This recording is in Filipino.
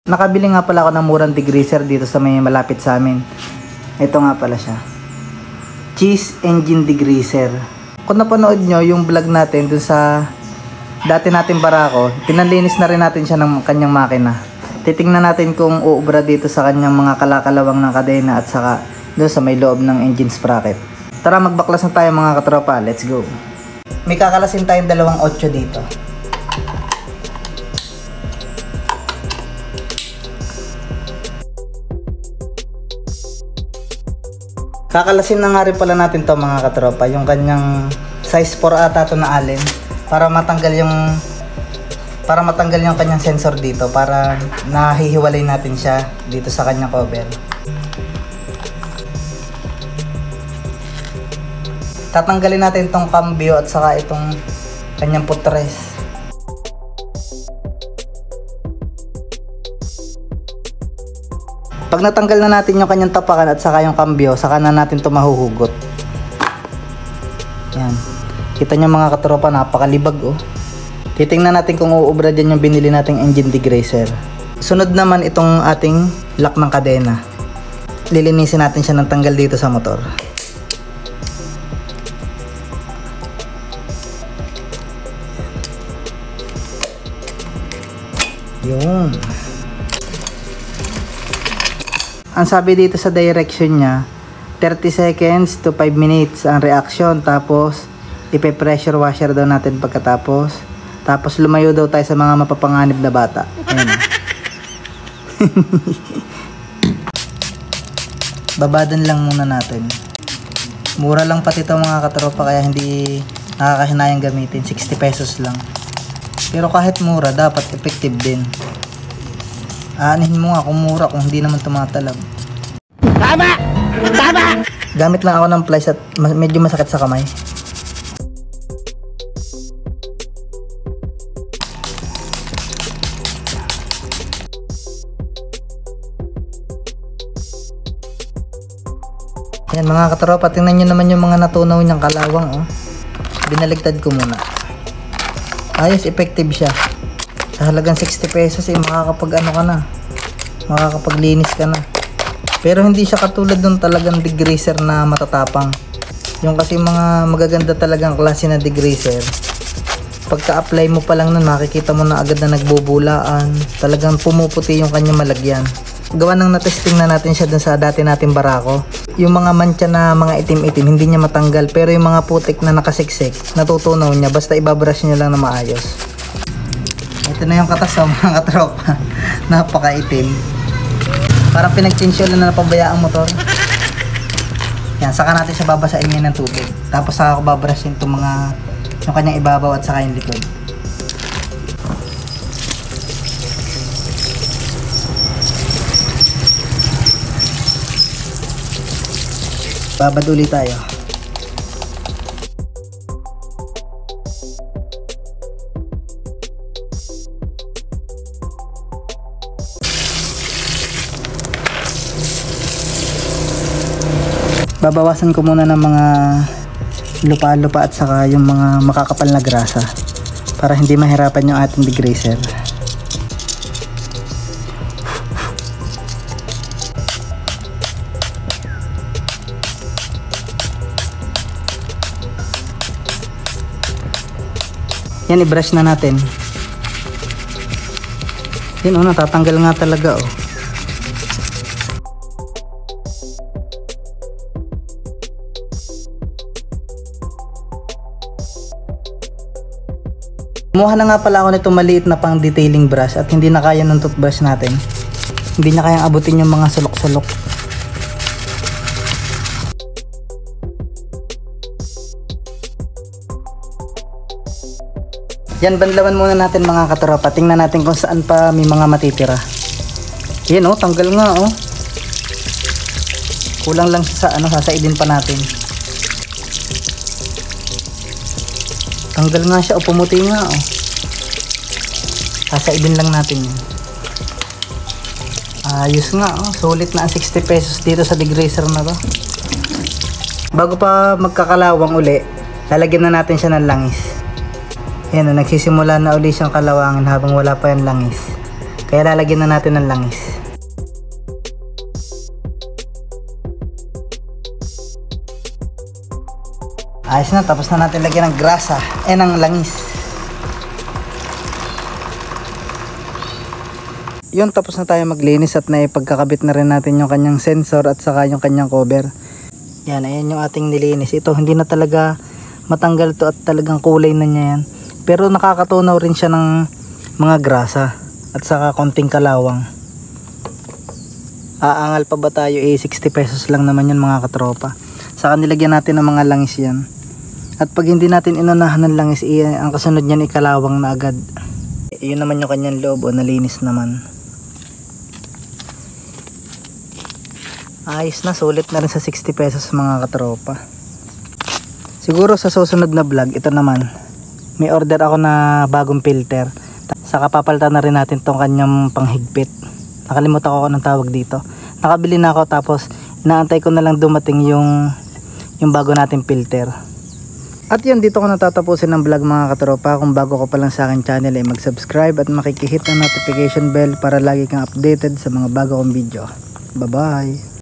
Nakabili nga pala ako ng murang degreaser dito sa may malapit sa amin. Ito nga pala siya. Cheese engine degreaser. Kung napanood nyo yung vlog natin dun sa dati nating barako, pinalinis na rin natin siya ng kanyang makina. Titingnan natin kung uubra dito sa kanyang mga kalakalawang ng kadena at saka dun sa may loob ng engine sprocket. Tara, magbaklas na tayo mga katropa. Let's go. May kakalasin tayong 2.8 dito. Kakalasin na nga rin pala natin to mga katropa, yung kanyang size 4 ata to na allen para matanggal yung kanyang sensor dito, para nahihiwalay natin siya dito sa kanyang cover. Tatanggalin natin itong cambio at saka itong kanyang putres. Pag natanggal na natin yung kanyang tapakan at saka yung cambio, saka na natin ito mahuhugot. Yan. Kita nyo mga katropa, napakalibag oh. Titingnan natin kung uubra dyan yung binili nating engine degreaser. Sunod naman itong ating lock ng kadena. Lilinisin natin siya ng tanggal dito sa motor. Yun. Ang sabi dito sa direction niya, 30 seconds to 5 minutes ang reaction. Tapos, ipe-pressure washer daw natin pagkatapos. Tapos, lumayo daw tayo sa mga mapapanganib na bata. Ayan. Babadan lang muna natin. Mura lang pati ito mga katropa, kaya hindi nakakahinayang gamitin. 60 pesos lang. Pero kahit mura, dapat effective din. Aanihin mo nga kung mura, kung hindi naman tumatalab. Tama! Tama! Gamit lang ako ng plies at medyo masakit sa kamay. Yan mga katropa, tingnan nyo naman yung mga natunaw niyang kalawang oh. Binaligtad ko muna. Ayos, effective siya. Sa halagang 60 pesos eh, makakapag ano ka na, makakapaglinis ka na. Pero hindi siya katulad nung talagang degreaser na matatapang. Yung kasi mga magaganda talagang klase na degreaser, pagka-apply mo pa lang nun, makikita mo na agad na nagbubulaan. Talagang pumuputi yung kanya malagyan. Gawa nang natesting na natin siya dun sa dati nating barako. Yung mga mancha na mga itim-itim, hindi niya matanggal. Pero yung mga putik na nakasiksik, natutunaw niya. Basta ibabrush niya lang na maayos. Ito na yung katas mga katropa. Napakaitim. Parang pinag-change lang na napabayaan motor. Yan, saka natin siya babasain ngayon ng tubig. Tapos saka ako babrushin itong yung kanyang ibabaw at saka yung likod. Babad ulit tayo. Babawasan ko muna ng mga lupa-lupa at saka yung mga makakapal na grasa para hindi mahirapan yung ating degreaser. Yan, i-brush na natin. Yan oh, natatanggal nga talaga oh. Kumuha na nga pala ako nitong maliit na pang detailing brush at hindi na kaya ng toothbrush natin. Hindi na kayang abutin yung mga sulok-sulok. Yan, banlawan muna natin mga katropa. Tingnan natin kung saan pa may mga matitira. Yan oh, tanggal nga oh. Kulang lang sa sasaidin pa natin. Tanggal nga siya o pumuti nga oh. Sasaidin lang natin yun. Ayos nga oh. Sulit na ang 60 pesos dito sa degreaser na to. Bago pa magkakalawang uli, lalagyan na natin siya ng langis. Ayan, nagsisimula na uli siyang kalawangin habang wala pa yung langis. Kaya lalagyan na natin ng langis. Ayos na, tapos na natin lagyan ng grasa, ng langis. Yun, tapos na tayo maglinis at naipagkakabit na rin natin yung kanyang sensor at saka yung kanyang cover. Yan, ayan yung ating nilinis. Ito, hindi na talaga matanggal to at talagang kulay na niya yan. Pero nakakatunaw rin siya ng mga grasa at saka konting kalawang. Aangal pa ba tayo? 60 pesos lang naman yan mga katropa. Saka nilagyan natin ng mga langis yan. At pag hindi natin inunahan ng langis, ang kasunod niyan ikalawang na agad. Yun naman yung kanyang loob, nalinis naman. Ayos na, sulit na rin sa 60 pesos mga katropa. Siguro sa susunod na vlog, ito naman, may order ako na bagong filter. Saka papalitan na rin natin tong kanyang panghigpit. Nakalimutan ko anong tawag dito. Nakabili na ako, tapos inaantay ko na lang dumating yung bago nating filter. At yun, dito ko natatapusin ng vlog mga katropa. Kung bago ko pa lang sa akin channel, ay mag-subscribe at makikihit ng notification bell para lagi kang updated sa mga bago kong video. Bye bye!